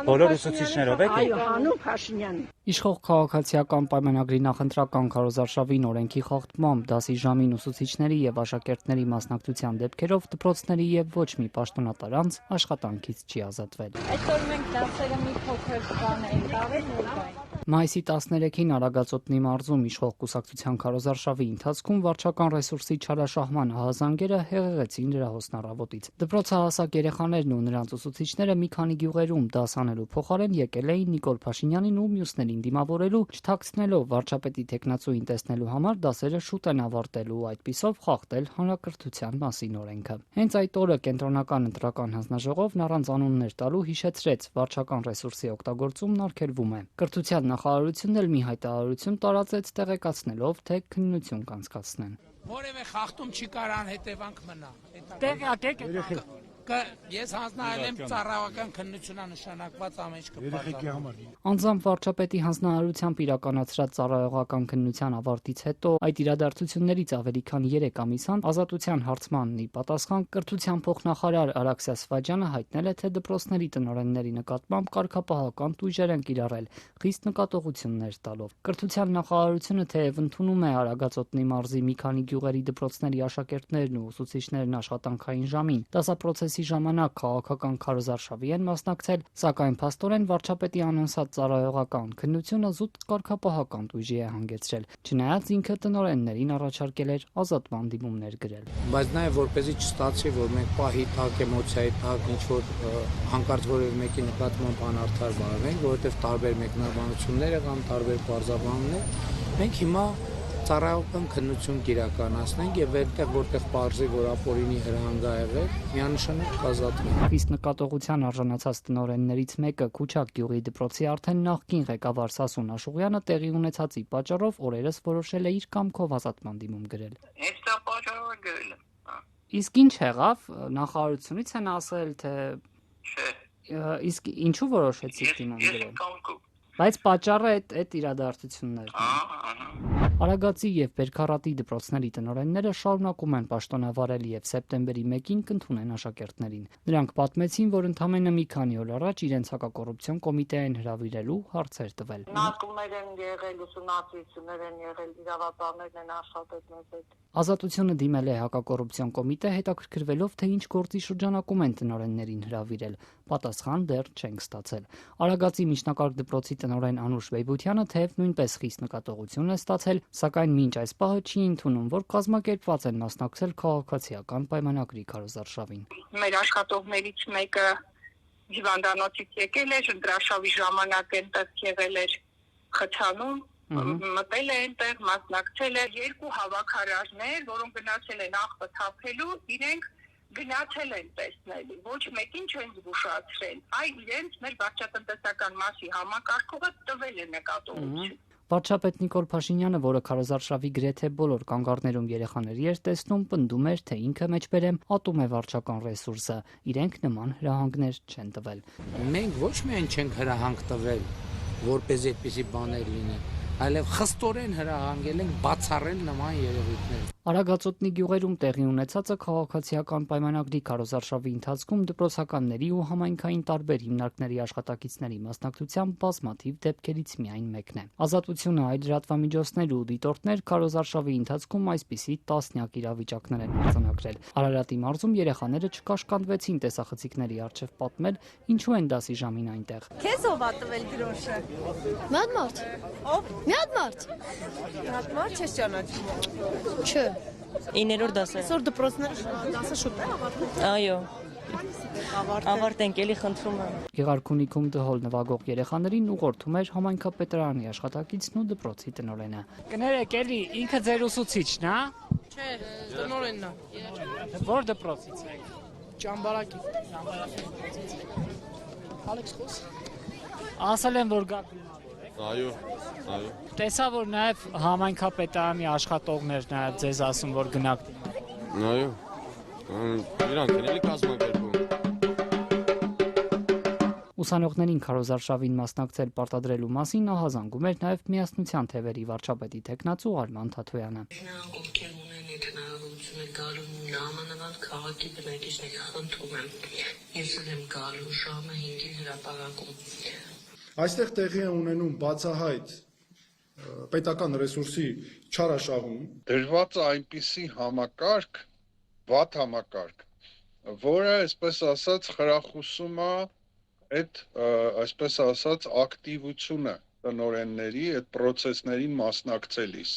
Բոլոր ուսուցիչներով եք։ Այո, Հանուն Փաշինյանի։ Իշխող քաղաքացիական պայմանագրի նախընտրական քարոզարշավին օրենքի խախտմամբ դասի ժամին ուսուցիչների եւ աշակերտների մասնակցության դեպքերով դպրոցների եւ ոչ մի պաշտոնատար անձ աշխատանքից չի ազատվել։ Այսօր մենք դասերը մի փոքր բան ենք արել, Մայիսի 13-ին Արագածոտնի մարզում իշխող կուսակցության քարոզարշավի ընթացքում վարչական ռեսուրսի չարաշահման ահազանգերը հեղեղեցին լրահոսն առավոտից։ Դպրոցահասակ երեխաներն ու նրանց ուսուցիչները մի քանի գյուղերում դաս անելու փոխարեն եկել էին Նիկոլ Փաշինյանին ու մյուսներին դիմավորելու, չթաքցնելով վարչապետի տեխնացուին տեսնելու համար դասերը շուտ են ավարտելու ու այդպիսով խախտել հանրակրթության մասին օրենքը։ Հենց այդ օրը կենտրոնական ընտրական հանձնաժողովն առանց անուններ տալու հիշեցրեց վարչական ռեսուրսի օգտագործումն արգելվում է։ Կրթության նախարարությունն էլ մի հայտարարություն տարածեց տեղեկացնելով, թե քննություն կանցկացնեն։ Որևէ խախտում չի կարան հետևանք մնա։ Տեղյակ եք։ Ես հանձնարարել եմ ծառայական քննությունա նշանակված ամեն ինչ կպարտադրեմ։ Անձամբ վարչապետի հանձնարարությամբ իրականացրած ծառայողական քննության ավարտից հետո այդ իրադարձություններից ավելի քան 3 ամիս անց ազատության հարցմանն ի պատասխան կրթության փոխնախարար Արաքսիա Սվաջյանը հայտնել է, թե դպրոցների տնօրենների նկատմամբ կարգապահական տույժեր են կիրառել, խիստ նկատողություններ տալով։ Կրթության նախարարությունը թեև ընդունում է Արագածոտնի մարզի մի քանի գյուղերի դպրոցների աշակերտներն ու ուսուցիչներն աշխատանքային ժամին դասապրոցեսի ժամանակ քաղաքական քարոզարշավի են մասնակցել, սակայն փաստորեն վարչապետի անոնսած ծառայողական քննությունը զուտ կարգապահական տույժի է հանգեցրել, չնայած ինքը տնօրեններին առաջարկել էր ազատման դիմումներ գրել։ Բայց նաև որպեսզի չստացի, որ մենք պահի տակ, էմոցիայի տակ ինչ որ հանկարծ որևէ մեկի նկատմամբ անարդար բանվենք, որովհետև տարբեր մեկնաբանություններ եղան, տարբեր բարձրաբանումներ։ Մենք հիմա ծառայողական քննություն կիրականացնենք եւ այնտեղ որտեղ պարզի, որ ապօրինի հրահանգ ա եղել, միանշանակ կազատվենք։ Խիստ նկատողության արժանացած տնօրեններից մեկը Քուչակ գյուղի դպրոցի արդեն նախկին ղեկավար Սասուն Աշուղյանը տեղի ունեցածի պատճառով օրերս որոշել է իր կամքով ազատման դիմում գրել։ Էստա պատճառով գրել եմ։ Իսկ ինչ եղավ, նախարարությունից են ասել, թե Չէ։ Իսկ ինչու որոշեցիք դիմում գրել։ Ես կամքով։ Բայց պատճառը այդ իրադարձություններն են։ Արագածի եւ Բերքարատի դպրոցների տնօրենները շարունակում են պաշտոնավարել եւ սեպտեմբերի 1-ին կընդունեն աշակերտներին։ Նրանք պատմեցին, որ ընդամենը մի քանի օր առաջ իրենց հակակոռուպցիոն կոմիտե են հրավիրելու հարցեր տվել։ Նատումներ են եղել, ուսումնասիրություններ են եղել, իրավաբաններն են աշխատել մեզ հետ։ Ազատությունը դիմել է հակակոռուպցիոն կոմիտե հետաքրքրվելով, թե ինչ գործի շրջանակում են տնօրեններին հրավիրել։ Պատասխան դեռ չենք ստացել։ Արագածի միջնակարգ դպրոցի տնօրեն Անուշ Վեյբությանը թեև նույնպես խիստ նկատողություն է ստացել, սակայն մինչ այս պահը չի ընդունում, որ կազմակերպված են մասնակցել քաղաքացիական պայմանագրի քարոզարշավին։ Մեր աշխատողներից մեկը հիվանդանոցից եկել էր, դրաշավի ժամանակ այնտեղ եղել էր խցանում, մտել է այնտեղ, մասնակցել է 2 հավաքարարներ, որոնք գնացել են աղբը թափելու, իրենք գնացել են տեսնելու, ոչ մեկին չեն զգուշացրել, այլ իրենց մեր վարչատնտեսական մասի համակարգողը տվել է նկատողություն։ Վարչապետ Նիկոլ Փաշինյանը, որը քարոզարշավի գրեթե բոլոր կանգառներում երեխաների էր տեսնում, պնդում էր, թե ինքը մեջբերեմ ատում է վարչական ռեսուրսը, իրենք նման հրահանգներ չեն տվել։ Մենք ոչ միայն չենք հրահանգ տվել, որպես այդպիսի բաներ լինի, այլև խստորեն հրահանգել ենք բացառել նման երևույթներ։ Արագածոտնի գյուղերում տեղի ունեցածը քաղաքացիական պայմանագրի քարոզարշավի ընթացքում դպրոցականների ու համայնքային տարբեր հիմնարկների աշխատակիցների մասնակցությամբ բազմաթիվ դեպքերից միայն մեկն է։ Ազատությունը այլ լրատվամիջոցներ ու դիտորդներ քարոզարշավի ընթացքում այսպիսի տասնյակ իրավիճակներ են արձանագրել։ Արարատի մարզում երեխաները չկաշկանդվեցին տեսախցիկների առջև պատմել, ինչու են դասի ժամին այնտեղ։ Քեզ ով ա տվել գրոշը։ Միատ մարդ։ Ով։ Միատ մարդ։ Միատ մարդ չես ճանաչում։ Չէ։ 9-րդ դասը։ Այսօր դպրոցները դասը շուտ է ավարտվում։ Այո։ Ավարտենք, էլի խնդրում եմ։ Գեղարքունիքում դհոլ նվագող երեխաներին ուղղորդում էր համայնքապետարանի աշխատակիցն ու դպրոցի տնօրենը։ Կներեք, էլի ինքը ձեր ուսուցիչն է։ Չէ, տնօրենն է։ Որ դպրոցից եք։ Ճամբարակի։ Ալեքս խոս։ Ասել են, որ գաք գնալու եք։ Այո։ Տեսա, որ նաև համայնքապետարանի աշխատողներ նաև ձեզ ասում, որ գնաք։ Այո։ Իրանք են էլի կազմակերպում։ Ուսանողներին քարոզարշավին մասնակցել պարտադրելու մասին ահազանգում էր նաև Միասնության թևերի վարչապետի տեխնացու Արման Թաթոյանը։ Ովքեր ունեն այդ հնարավորությունը գալու նամանավանդ քաղաքի բնակիչների խնդրում եմ, ես եմ գալու ժամը 5-ին հրապարակում։ Այստեղ տեղի է ունենում բացահայտ պետական ռեսուրսի չարաշահում։ Դրված է այնպիսի համակարգ, վատ համակարգ, որը, այսպես ասած, խրախուսում է այդ, այսպես ասած, ակտիվությունը տնօրենների այդ process-ներին մասնակցելիս։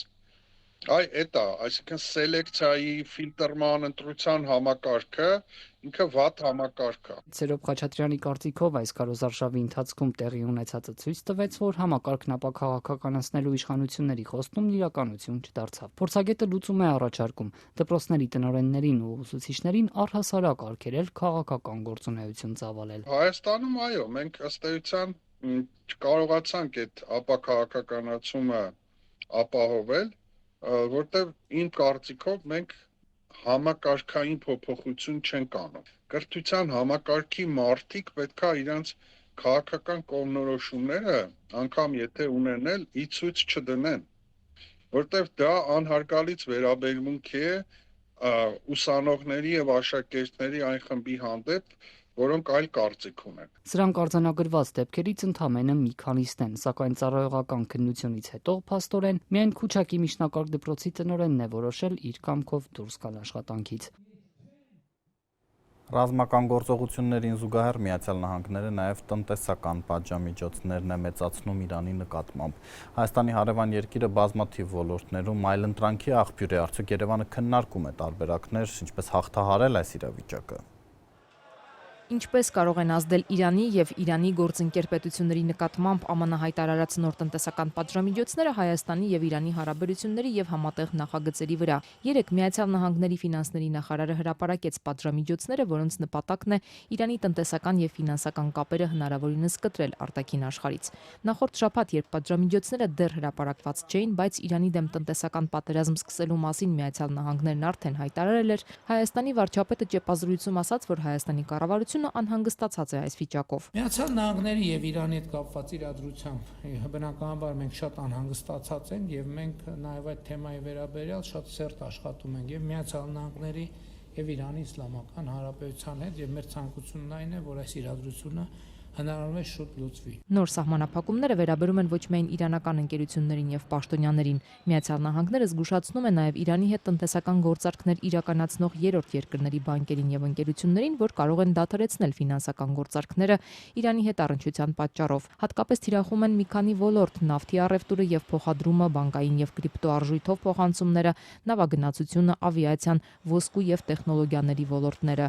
Այդ է, այսինքն սելեկցիայի, ֆիլտրման, ընտրության համակարգը ինքը վատ համակարգ է։ Սերոբ Խաչատրյանի կարծիքով այս քարոզարշավի ընթացքում տեղի ունեցածը ցույց տվեց, որ համակարգն ապաքաղաքականացնելու իշխանությունների խոստումն իրականություն չդարձավ։ Փորձագետը լուծում է առաջարկում դպրոցների տնօրեններին ու ուսուցիչներին առհասարակ արգելել քաղաքական գործունեություն ծավալել։ Հայաստանում այո, մենք ըստ էության չկարողացանք այդ ապաքաղաքականացումը ապահովել, որտեղ իմ կարծիքով մենք համակարգային փոփոխություն չենք անում։ Կրթության համակարգի մարդիկ պետքա իրենց քաղաքական կողմնորոշումները, անգամ եթե ունենել, ի ցույց չդնեն, որտեղ դա անհարգալից վերաբերմունք է ուսանողների եւ աշակերտների այն խմբի հանդեպ, որոնք այլ կարծիք ունեն։ Սրանք արձանագրված դեպքերից ընդամենը մի քանիսն են, սակայն ծառայողական քննությունից հետո փաստորեն միայն Քուչակի միջնակարգ դպրոցի տնօրենն է որոշել իր կամքով դուրս գալ աշխատանքից։ Ռազմական գործողություններին զուգահեռ Միացյալ Նահանգները նաև տնտեսական պատժամիջոցներն է մեծացնում Իրանի նկատմամբ։ Հայաստանի հարևան երկիրը բազմաթիվ ոլորտներում այլընտրանքի աղբյուր է, արդյոք Երևանը քննարկում է տարբերակներ, ինչպես հաղթահարել այս իրավիճակը։ Ինչպես կարող են ազդել Իրանի եւ Իրանի գործընկեր պետությունների նկատմամբ ԱՄՆ հայտարարած նոր տնտեսական պատժամիջոցները Հայաստանի եւ Իրանի հարաբերությունների եւ համատեղ նախագծերի վրա։ Երեկ Միացյալ Նահանգների ֆինանսների նախարարը հրապարակեց պատժամիջոցները, որոնց նպատակն է Իրանի տնտեսական եւ ֆինանսական կապերը հնարավորինս կտրել արտաքին աշխարհից։ Նախորդ շաբաթ, երբ պատժամիջոցները դեռ հրապարակված չէին, բայց Իրանի դեմ տնտեսական պատերազմ սկսելու մասին Միացյալ Նահանգներն արդեն հայտարարել էր, Հայաստանի վարչապետը ճեպազրույցում ասաց, որ Հայաստանի կառավարությունը անհանգստացած է այս վիճակով։ Միացյալ Նահանգների եւ Իրանի հետ կապված իրադրությամբ բնականաբար մենք շատ անհանգստացած ենք եւ մենք նաեւ այդ թեմայի վերաբերյալ շատ սերտ աշխատում ենք եւ Միացյալ Նահանգների եւ Իրանի Իսլամական Հանրապետության հետ եւ մեր ցանկությունն այն է, որ այս իրադրությունը հնարավորինս շուտ լուծվի։ Նոր սահմանափակումները վերաբերում են ոչ միայն իրանական ընկերություններին եւ պաշտոնյաներին։ Միացյալ Նահանգները զգուշացնում է նաեւ Իրանի հետ տնտեսական գործարքներ իրականացնող երրորդ երկրների բանկերին եւ ընկերություններին, որ կարող են դադարեցնել ֆինանսական գործարքները Իրանի հետ առնչության պատճառով։ Հատկապես թիրախում են մի քանի ոլորտ՝ նավթի առևտուրը եւ փոխադրումը, բանկային եւ կրիպտոարժույթով փոխանցումները, նավագնացությունը, ավիացիան, ոսկու եւ տեխնոլոգիաների ոլորտները։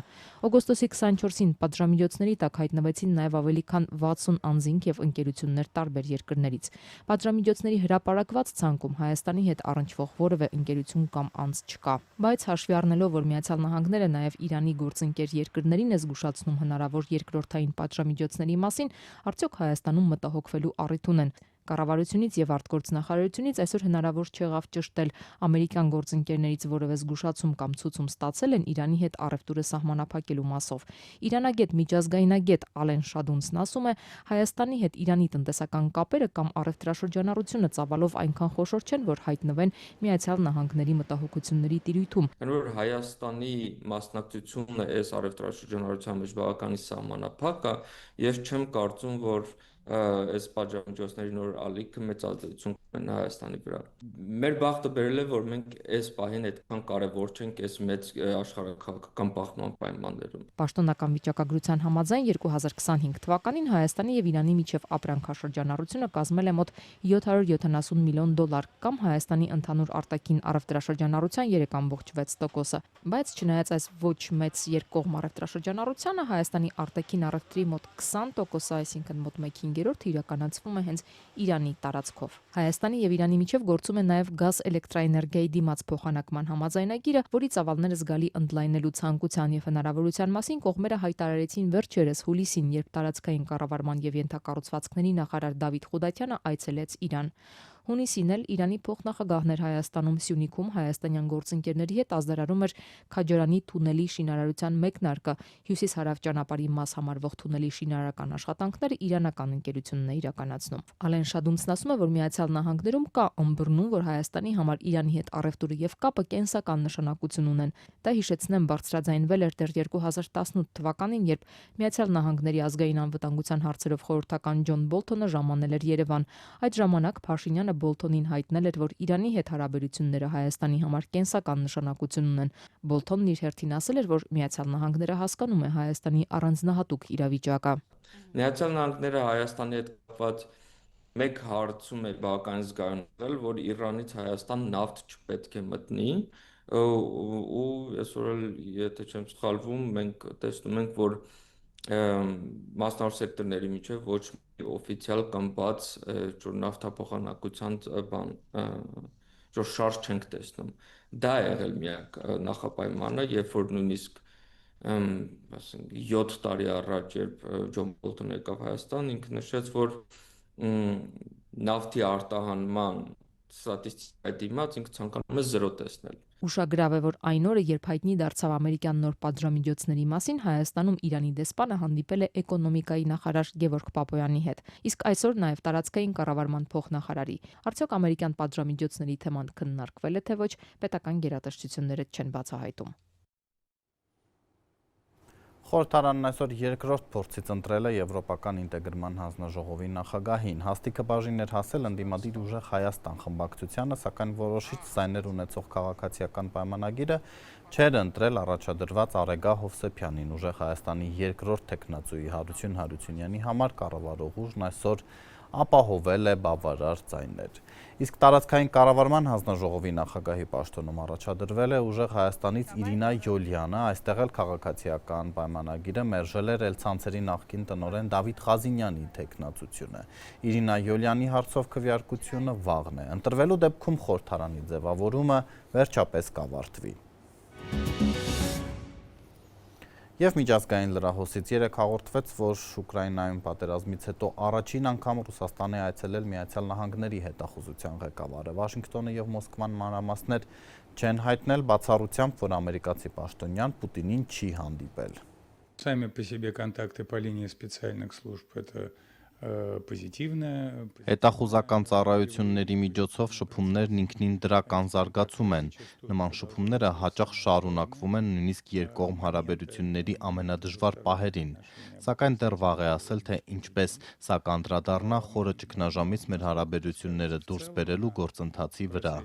Օգոստոսի 24-ին պատժամիջոցների տակ հայտնվեցին նաեւ ավելի քան 60 անձինք եւ ընկերություններ տարբեր երկրներից։ Պատժամիջոցների հրապարակված ցանկում Հայաստանի հետ առնչվող որևէ ընկերություն կամ անձ չկա։ Բայց հաշվի առնելով, որ Միացյալ Նահանգները նաեւ Իրանի գործընկեր երկրներին է զգուշացնում հնարավոր երկրորդային պատժամիջոցների մասին, արդյոք Հայաստանում մտահոգվելու առիթ ունեն։ Կառավարությունից եւ արտգործնախարարությունից այսօր հնարավոր չեղավ ճշտել ամերիկյան գործընկերներից որևէ զգուշացում կամ ցուցում ստացել են Իրանի հետ առևտուրը սահմանափակելու մասով։ Իրանագետ միջազգայնագետ Ալեն Շադունցն ասում է, Հայաստանի հետ Իրանի տնտեսական կապերը կամ առևտրաշրջանառությունը ծավալով այնքան խոշոր չեն, որ հայտնվեն Միացյալ Նահանգների մտահոգությունների տիրույթում։ Քանի որ Հայաստանի մասնակցությունը այս առևտրաշրջանառության մեջ բավականին սահմանափակ է, ես չեմ կարծում, որ այս պատժամիջոցների նոր ալիքը մեծ ազդեցություն կունենա Հայաստանի վրա։ Մեր բախտը բերել է, որ մենք այս պահին այդքան կարևոր չենք այս մեծ աշխարհաքաղաքական բախման պայմաններում։ Պաշտոնական վիճակագրության համաձայն 2025 թվականին Հայաստանի եւ Իրանի միջև ապրանքաշրջանառությունը կազմել է մոտ $770 միլիոն կամ Հայաստանի ընդհանուր արտաքին առևտրաշրջանառության 3.6%-ը։ Բայց չնայած այս ոչ մեծ երկկողմ առևտրաշրջանառությանը, Հայաստանի արտաքին առևտրի մոտ 20%-ը, այսինքն մոտ 1/5 5-րդը իրականացվում է հենց Իրանի տարածքով։ Հայաստանի եւ Իրանի միջև գործում է նաեւ գազ էլեկտրաէներգիայի դիմաց փոխանակման համաձայնագիրը, որի ծավալները զգալի ընդլայնելու ցանկության եւ հնարավորության մասին կողմերը հայտարարեցին վերջերս հուլիսին, երբ տարածքային կառավարման եւ ենթակառուցվածքների նախարար Դավիթ Խուդատյանը այցելեց Իրան։ Հունիսին էլ Իրանի փոխնախագահներ Հայաստանում Սյունիքում հայաստանյան գործընկերների հետ ազդարարում էր Քաջարանի թունելի շինարարության մեկնարկը, հյուսիս-հարավ ճանապարհի մաս համարվող թունելի շինարարական աշխատանքները իրանական ընկերությունն է իրականացնում։ Ալեն Շադունցն ասում է, որ Միացյալ Նահանգներում կա ըմբռնում, որ Հայաստանի համար Իրանի հետ առևտուրը եւ կապը կենսական նշանակություն ունեն։ Դա հիշեցնեմ բարձրաձայնվել էր դեռ 2018 թվականին, երբ Միացյալ Նահանգների ազգային անվտանգության հարցերով խորհրդական Ջոն Բոլթոնը ժամանել էր Երևան։ Այդ ժամանակ Փաշինյանը Բոլթոնին հայտնել էր, որ Իրանի հետ հարաբերությունները Հայաստանի համար կենսական նշանակություն ունեն։ Բոլթոնն իր հերթին ասել էր, որ Միացյալ Նահանգները հասկանում է Հայաստանի առանձնահատուկ իրավիճակը։ Միացյալ Նահանգները Հայաստանի հետ կապված մեկ հարցում է բավական զգայունացել, որ Իրանից Հայաստան նավթ չպետք է մտնի, ու այսօր էլ, եթե չեմ սխալվում, մենք տեսնում ենք, որ մասնավոր սեկտորների միջև ոչ օֆիցիալ կամ բաց նավթափոխանակության շարժ չենք տեսնում։ Դա է եղել միակ նախապայմանը, երբ որ նույնիսկ 7 տարի առաջ, երբ Ջոն Բոլթոնը եկավ Հայաստան, ինքը նշեց, որ նավթի արտահանման ստատիստիկայի դիմաց ինքը ցանկանում է 0 տեսնել։ Ուշագրավ է, որ այն օրը, երբ հայտնի դարձավ ամերիկյան նոր պատժամիջոցների մասին, Հայաստանում Իրանի դեսպանը հանդիպել է էկոնոմիկայի նախարար Գևորգ Պապոյանի հետ, իսկ այսօր նաև տարածքային կառավարման փոխնախարարի։ Արդյոք ամերիկյան պատժամիջոցների թեման քննարկվել է, թե ոչ, պետական գերատեսչությունները չեն բացահայտում։ Խորհրդարանն այսօր երկրորդ փորձից ընտրել է Եվրոպական ինտեգրման հանձնաժողովի նախագահին։ Հաստիքը բաժին էր հասել ընդդիմադիր ուժեղ Հայաստան խմբակցությանը, սակայն որոշիչ ձայներ ունեցող քաղաքացիական պայմանագիրը չէր ընտրել առաջադրված Արեգա Հովսեփյանին։ Ուժեղ Հայաստանի երկրորդ թեկնածուի Հարություն Հարությունյանի համար կառավարող ուժն այսօր ապահովել է բավարար ձայներ։ Իսկ տարածքային կառավարման հանձնաժողովի նախագահի պաշտոնում առաջադրվել է ուժեղ Հայաստանից Իրինա Յոլյանը, այստեղ էլ քաղաքացիական պայմանագիրը մերժել էր ցանցերի նախկին տնօրեն Դավիթ Ղազինյանի թեկնածությունը։ Իրինա Յոլյանի հարցով քվեարկությունը վաղն է։ Ընտրվելու դեպքում խորհրդարանի ձևավորումը վերջապես կավարտվի։ Եվ միջազգային լրահոսից երեկ հաղորդվեց, որ Ուկրաինայում պատերազմից հետո առաջին անգամ Ռուսաստան է այցելել Միացյալ Նահանգների հետախուզության ղեկավարը։ Վաշինգտոնը եւ Մոսկվան մանրամասներ չեն հայտնել, բացառությամբ, որ ամերիկացի պաշտոնյան Պուտինին չի հանդիպել։ Сами по себе контакты по линии специальных служб это Հետախուզական ծառայությունների միջոցով շփումներն ինքնին դրական զարգացում են։ Նման շփումները հաճախ շարունակվում են նույնիսկ երկկողմ հարաբերությունների ամենադժվար պահերին։ Սակայն դեռ վաղ է ասել, թե ինչպես սա կանդրադառնա խորը ճգնաժամից մեր հարաբերությունները դուրս բերելու գործընթացի վրա։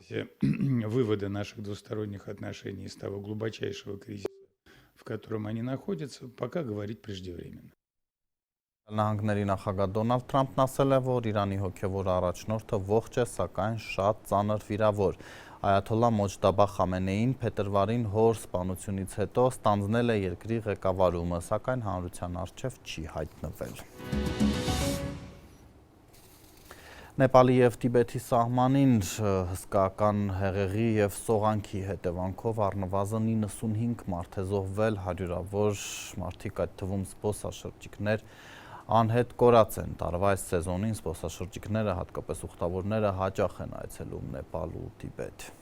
Выводы наших двусторонних отношений из того глубочайшего кризиса, в котором они находятся, пока говорить преждевременно. Նահանգների նախագահ Դոնալդ Թրամփն ասել է, որ Իրանի հոգևոր առաջնորդը ողջ է, սակայն շատ ծանր վիրավոր։ Այաթոլլա Մոջտաբա Խամենեին փետրվարին հոր սպանությունից հետո ստանձնել է երկրի ղեկավարումը, սակայն հանրության առջև չի հայտնվել։ Նեպալի եւ Տիբեթի սահմանին հսկական հեղեղի եւ սողանքի հետևանքով առնվազն 95 մարդ է զոհվել, հարյուրավոր մարդիկ, այդ թվում զբոսաշրջիկներ, անհետ կորած են։ Տարվա այս սեզոնին զբոսաշրջիկները, հատկապես ուխտավորները, հաճախ են այցելում Նեպալ ու Տիբեթ։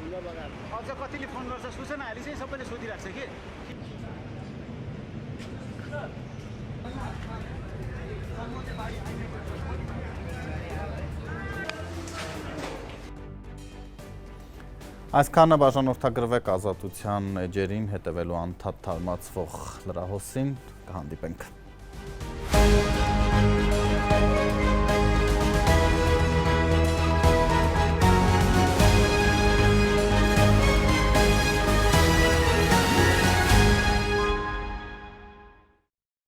अझ कतिले फोन गर्छ सूचना हाली चाहिँ सबैले सोधिरहेको छ कि Այսքանը բաժանորդագրվեք Ազատության էջերին, հետևելու անդադար թարմացվող լրահոսին, կհանդիպենք։